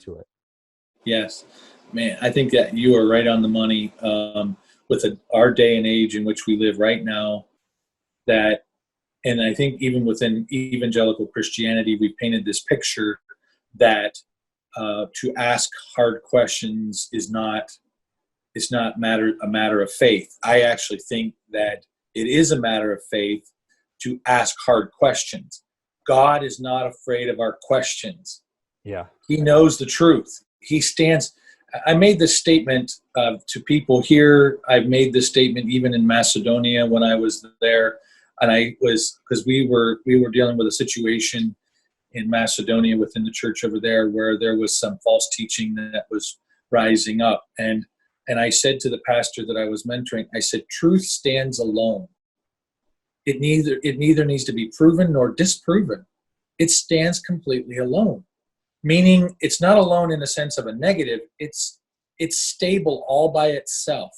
to it. Yes, man, I think that you are right on the money with our day and age in which we live right now. That, and I think even within evangelical Christianity, we've painted this picture that to ask hard questions is not a matter of faith. I actually think that it is a matter of faith to ask hard questions. God is not afraid of our questions. Yeah. He knows the truth. He stands. I made this statement to people here. I've made this statement even in Macedonia when I was there, and because we were dealing with a situation in Macedonia within the church over there where there was some false teaching that was rising up, and I said to the pastor that I was mentoring, I said, truth stands alone. It neither needs to be proven nor disproven. It stands completely alone. Meaning it's not alone in the sense of a negative, it's stable all by itself.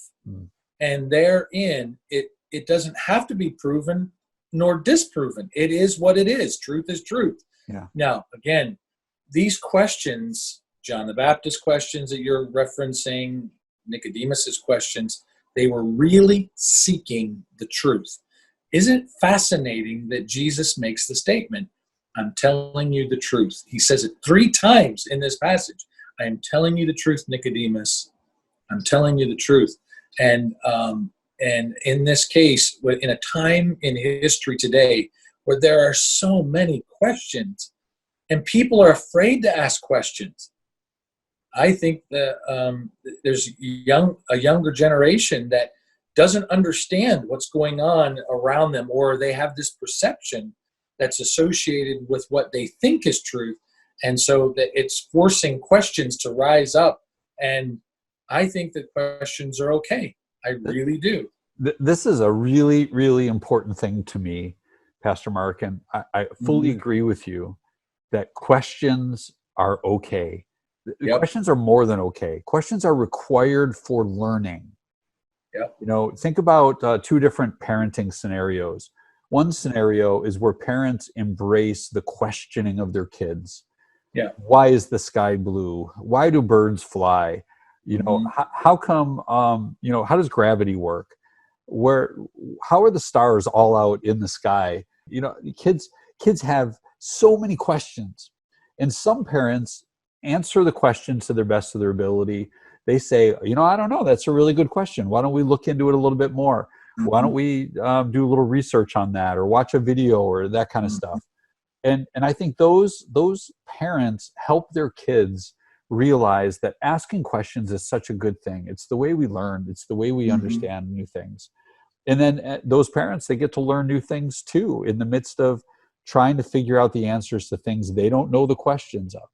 And therein, it doesn't have to be proven nor disproven. It is what it is. Truth is truth. Yeah. Now, again, these questions, John the Baptist questions that you're referencing, Nicodemus's questions, they were really seeking the truth. Isn't it fascinating that Jesus makes the statement, I'm telling you the truth. He says it 3 times in this passage. I am telling you the truth, Nicodemus. I'm telling you the truth. And in this case, in a time in history today where there are so many questions and people are afraid to ask questions, I think that there's a younger generation that doesn't understand what's going on around them, or they have this perception that's associated with what they think is truth. And so that it's forcing questions to rise up. And I think that questions are okay. I really do. This is a really, really important thing to me, Pastor Mark, and I fully agree with you that questions are okay. Yep. Questions are more than okay. Questions are required for learning. Yep. You know, think about 2 different parenting scenarios. One scenario is where parents embrace the questioning of their kids. Yeah. Why is the sky blue? Why do birds fly? You know, how come, you know, how does gravity work? How are the stars all out in the sky? You know, kids have so many questions, and some parents answer the questions to the best of their ability. They say, you know, I don't know. That's a really good question. Why don't we look into it a little bit more? Why don't we do a little research on that, or watch a video, or that kind of stuff? And I think those parents help their kids realize that asking questions is such a good thing. It's the way we learn. It's the way we understand new things. And then those parents, they get to learn new things too in the midst of trying to figure out the answers to things they don't know the questions of.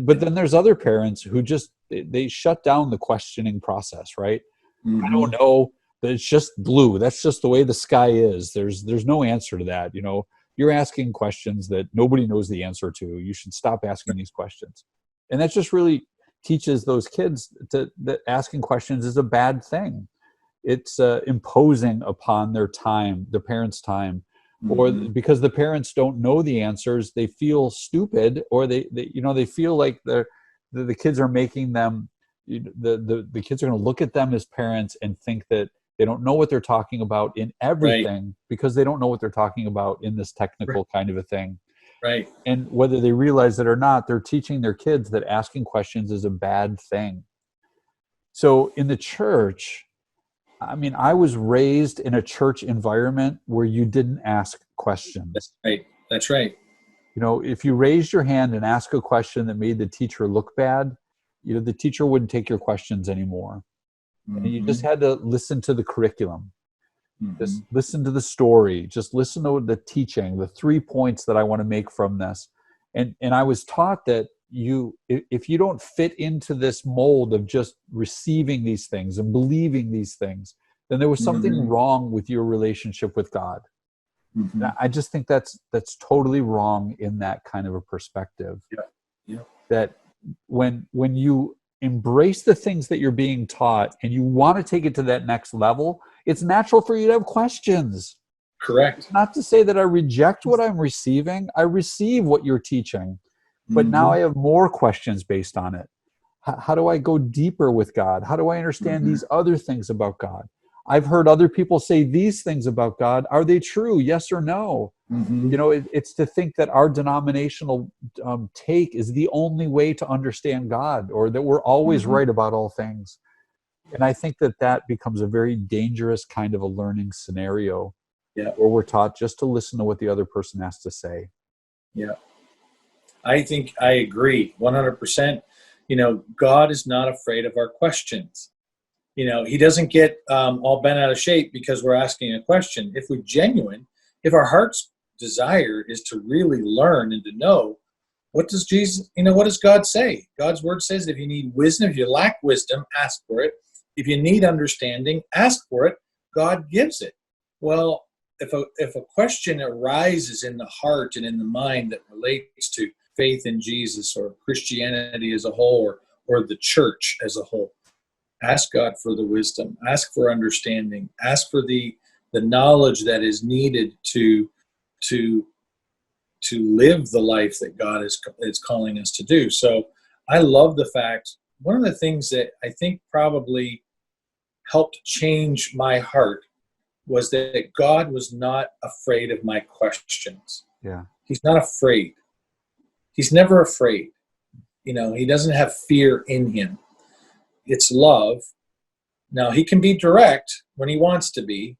But then there's other parents who just, they shut down the questioning process, right? I don't know. It's just blue. That's just the way the sky is. There's no answer to that. You know, you're asking questions that nobody knows the answer to. You should stop asking these questions. And that just really teaches those kids that asking questions is a bad thing. It's imposing upon their time, their parents' time, or because the parents don't know the answers, they feel stupid, or they you know, they feel like the kids are making them, the kids are going to look at them as parents and think that they don't know what they're talking about in everything, because they don't know what they're talking about in this technical kind of a thing. Right. And whether they realize it or not, they're teaching their kids that asking questions is a bad thing. So in the church, I mean, I was raised in a church environment where you didn't ask questions. That's right. That's right. You know, if you raised your hand and asked a question that made the teacher look bad, you know, the teacher wouldn't take your questions anymore. And you just had to listen to the curriculum. Just listen to the story. Just listen to the teaching, the 3 points that I want to make from this. And I was taught that if you don't fit into this mold of just receiving these things and believing these things, then there was something wrong with your relationship with God. I just think that's totally wrong in that kind of a perspective. That when you embrace the things that you're being taught and you want to take it to that next level, it's natural for you to have questions. Correct. Not to say that I reject what I'm receiving. I receive what you're teaching. but now Mm-hmm. I have more questions based on it. How do I go deeper with God? How do I understand Mm-hmm. these other things about God? I've heard other people say these things about God. Are they true? Yes or no? Mm-hmm. It's to think that our denominational take is the only way to understand God, or that we're always Mm-hmm. right about all things. And I think that that becomes a very dangerous kind of a learning scenario, Yeah. where we're taught just to listen to what the other person has to say. Yeah. I think I agree 100%. God is not afraid of our questions. He doesn't get all bent out of shape because we're asking a question. If we're genuine, if our heart's desire is to really learn and to know, what does God say? God's word says if you need wisdom, if you lack wisdom, ask for it. If you need understanding, ask for it. God gives it. Well, if a question arises in the heart and in the mind that relates to faith in Jesus or Christianity as a whole, or the church as a whole, ask God for the wisdom, ask for understanding, ask for the knowledge that is needed to live the life that God is calling us to do. So I love the fact, one of the things that I think probably helped change my heart was that God was not afraid of my questions. Yeah. He's not afraid. He's never afraid. He doesn't have fear in him. It's love. Now, he can be direct when he wants to be,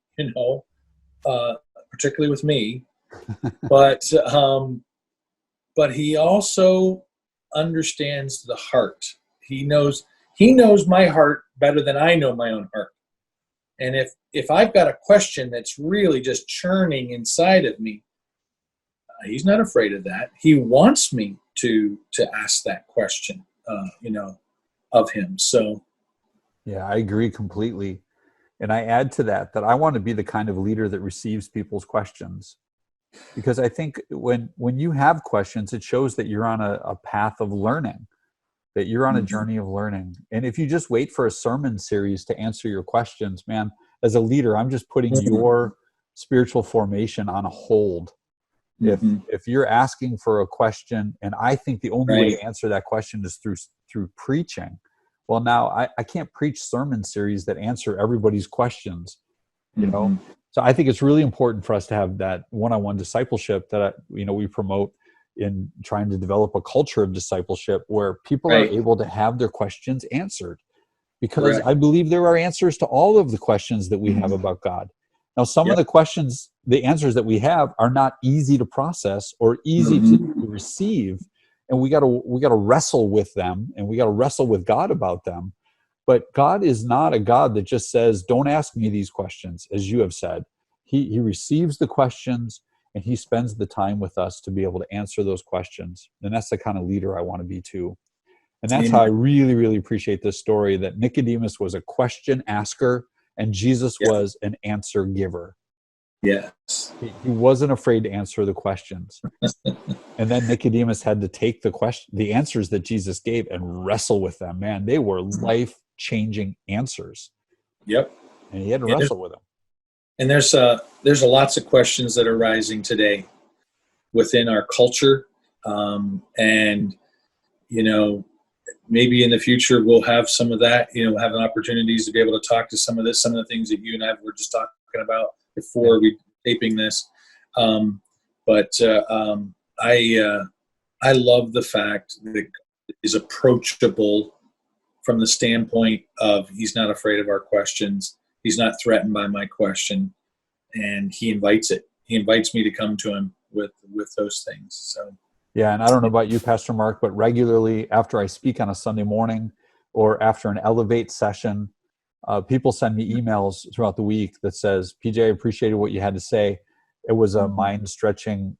uh, particularly with me, but he also understands the heart. He knows my heart better than I know my own heart. And if I've got a question that's really just churning inside of me, he's not afraid of that. He wants me to ask that question, of him. So Yeah, I agree completely. And I add to that I want to be the kind of leader that receives people's questions. Because I think when you have questions, it shows that you're on a path of learning, that you're on a mhm. journey of learning. And if you just wait for a sermon series to answer your questions, man, as a leader, I'm just putting Mhm. your spiritual formation on a hold. Mhm. If you're asking for a question, and I think the only way Right. to answer that question is through preaching, well, now I can't preach sermon series that answer everybody's questions, you know. Mhm. So I think it's really important for us to have that one-on-one discipleship that we promote in trying to develop a culture of discipleship where people are Right. able to have their questions answered, because Correct. I believe there are answers to all of the questions that we have Mhm. about God. Now, some of Yep. the questions, the answers that we have are not easy to process or easy to Mhm. receive, and we gotta wrestle with them, and we gotta wrestle with God about them. But God is not a God that just says, "Don't ask me these questions," as you have said. He receives the questions, and he spends the time with us to be able to answer those questions. And that's the kind of leader I want to be too. And that's how I Amen. really, really appreciate this story, that Nicodemus was a question asker and Jesus Yep. was an answer giver. Yes. He wasn't afraid to answer the questions. And then Nicodemus had to take the answers that Jesus gave and wrestle with them. Man, they were life-changing answers. Yep. And he had to Yeah, wrestle with them. there's a lots of questions that are rising today within our culture, and you know maybe in the future we'll have some of that. Have opportunities to be able to talk to some of the things that you and I were just talking about Yeah. before we taping this. Um, but I love the fact that God is approachable from the standpoint of he's not afraid of our questions. He's not threatened by my question, and he invites it. He invites me to come to him with those things. So Yeah, and I don't know about you, Pastor Mark, but regularly after I speak on a Sunday morning or after an Elevate session, people send me emails throughout the week that says, "PJ, I appreciated what you had to say. It was a mhm, mind-stretching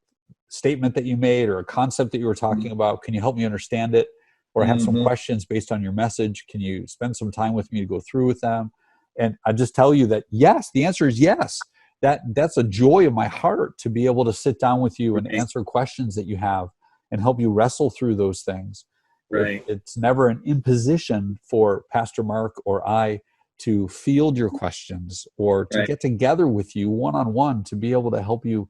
statement that you made, or a concept that you were talking about. Can you help me understand it? Or I have some mhm, questions based on your message. Can you spend some time with me to go through with them?" And I just tell you that yes, the answer is yes. That's a joy of my heart to be able to sit down with you and right, answer questions that you have and help you wrestle through those things. right, It's never an imposition for Pastor Mark or I to field your questions or to right, get together with you one on one to be able to help you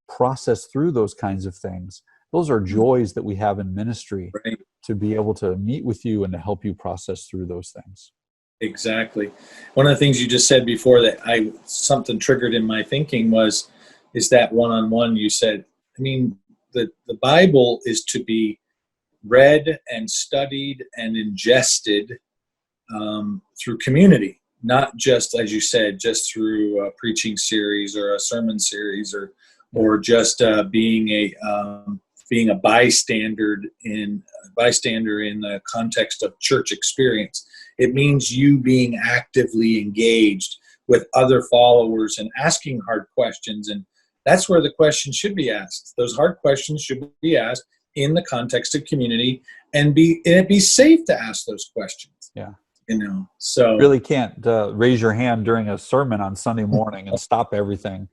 process through those kinds of things. Those are joys that we have in ministry, Right. to be able to meet with you and to help you process through those things. Exactly. One of the things you just said before that something triggered in my thinking is that one-on-one you said. I mean, the Bible is to be read and studied and ingested through community, not just, as you said, just through a preaching series or a sermon series, or just being a bystander in the context of church experience. It means you being actively engaged with other followers and asking hard questions, and that's where the questions should be asked. Those hard questions should be asked in the context of community, and it be safe to ask those questions. Yeah. So really can't raise your hand during a sermon on Sunday morning and stop everything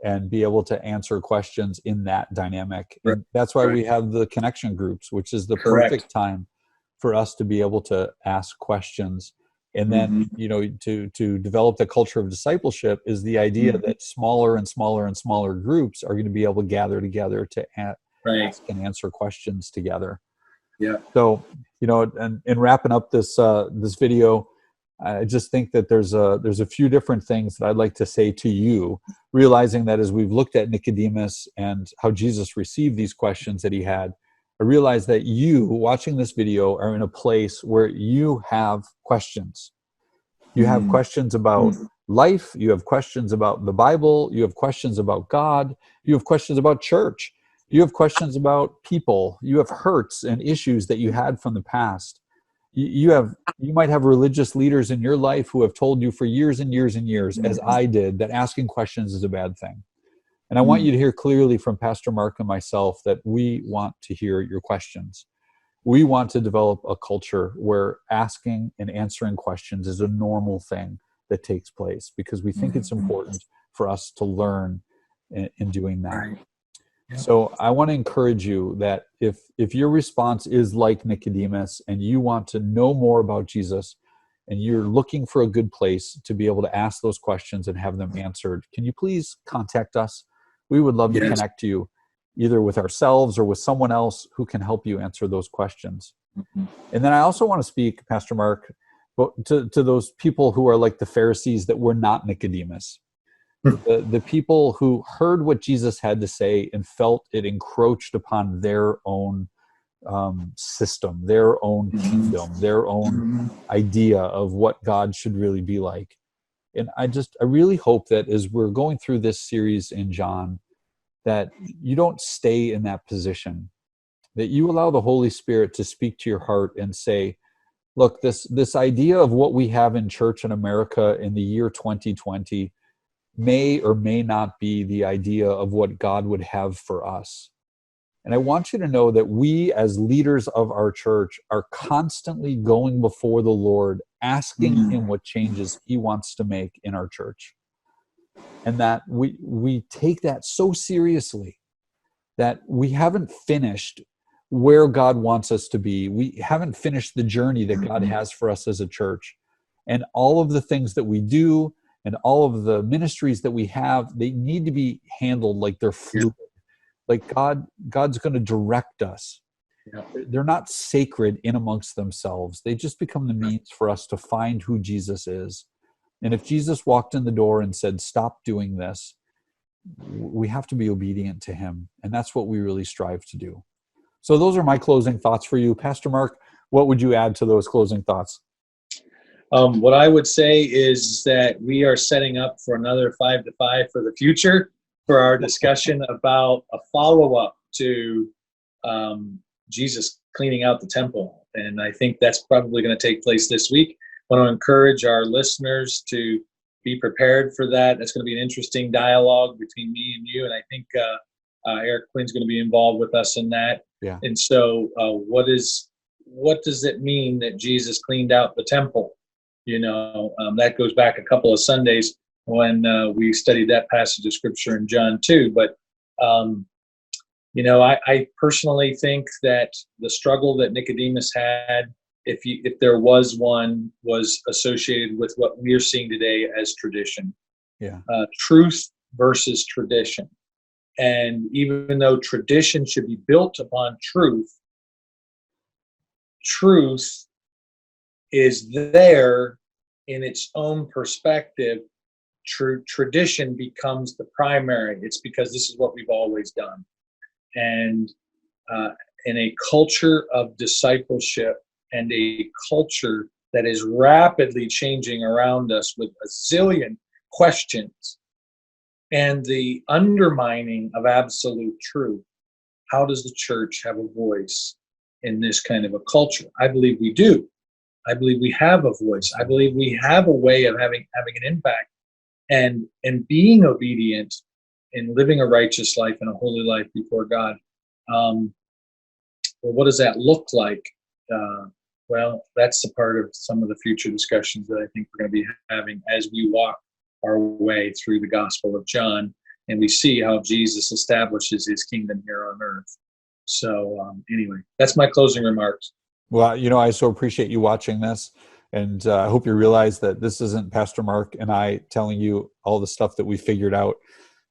and be able to answer questions in that dynamic. And that's why we have the connection groups, which is the perfect time for us to be able to ask questions. And then, to develop the culture of discipleship is the idea that smaller and smaller and smaller groups are going to be able to gather together to ask and answer questions together. Yeah. So, and in wrapping up this video, I just think that there's a few different things that I'd like to say to you, realizing that as we've looked at Nicodemus and how Jesus received these questions that he had, I realize that you, watching this video, are in a place where you have questions. You have questions about life. You have questions about the Bible. You have questions about God. You have questions about church. You have questions about people. You have hurts and issues that you had from the past. You might have religious leaders in your life who have told you for years and years and years, as I did, that asking questions is a bad thing. And I want you to hear clearly from Pastor Mark and myself that we want to hear your questions. We want to develop a culture where asking and answering questions is a normal thing that takes place, because we think it's important for us to learn in doing that. Right. Yeah. So I want to encourage you that if your response is like Nicodemus and you want to know more about Jesus and you're looking for a good place to be able to ask those questions and have them answered, can you please contact us? We would love to connect to you, either with ourselves or with someone else who can help you answer those questions. And then I also want to speak, Pastor Mark, to those people who are like the Pharisees that were not Nicodemus. The people who heard what Jesus had to say and felt it encroached upon their own system, their own kingdom, their own idea of what God should really be like. And I really hope that as we're going through this series in John, that you don't stay in that position, that you allow the Holy Spirit to speak to your heart and say, look, this idea of what we have in church in America in the year 2020 may or may not be the idea of what God would have for us. And I want you to know that we as leaders of our church are constantly going before the Lord, asking him what changes he wants to make in our church. And that we take that so seriously that we haven't finished where God wants us to be. We haven't finished the journey that God has for us as a church. And all of the things that we do and all of the ministries that we have, they need to be handled like they're fluid. Like God's going to direct us. They're not sacred in amongst themselves. They just become the means for us to find who Jesus is. And if Jesus walked in the door and said, stop doing this, we have to be obedient to him. And that's what we really strive to do. So those are my closing thoughts for you. Pastor Mark, what would you add to those closing thoughts? What I would say is that we are setting up for another 5 to 5 for the future for our discussion about a follow-up to Jesus cleaning out the temple. And I think that's probably going to take place this week. I want to encourage our listeners to be prepared for that. That's going to be an interesting dialogue between me and you. And I think Eric Quinn's going to be involved with us in that. Yeah. And so what does it mean that Jesus cleaned out the temple? That goes back a couple of Sundays when we studied that passage of scripture in John 2. But, I personally think that the struggle that Nicodemus had, if there was one, was associated with what we're seeing today as tradition. Yeah. Truth versus tradition. And even though tradition should be built upon truth, truth is there in its own perspective. Tradition becomes the primary. It's because this is what we've always done. And in a culture of discipleship and a culture that is rapidly changing around us with a zillion questions and the undermining of absolute truth, how does the church have a voice in this kind of a culture? I believe we do. I believe we have a voice. I believe we have a way of having an impact and being obedient and living a righteous life and a holy life before God. Well, what does that look like? Well, that's a part of some of the future discussions that I think we're going to be having as we walk our way through the Gospel of John and we see how Jesus establishes his kingdom here on earth. So anyway, that's my closing remarks. Well, I so appreciate you watching this. And I hope you realize that this isn't Pastor Mark and I telling you all the stuff that we figured out.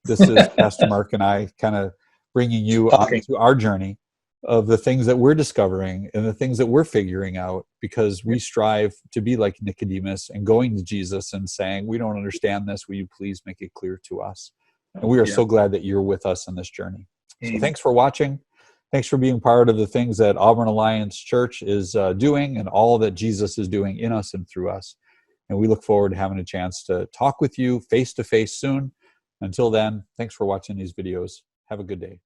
This is Pastor Mark and I kind of bringing you onto our journey of the things that we're discovering and the things that we're figuring out, because we strive to be like Nicodemus and going to Jesus and saying, we don't understand this. Will you please make it clear to us? And we are so glad that you're with us in this journey. So thanks for watching. Thanks for being part of the things that Auburn Alliance Church is doing and all that Jesus is doing in us and through us. And we look forward to having a chance to talk with you face to face soon. Until then, thanks for watching these videos. Have a good day.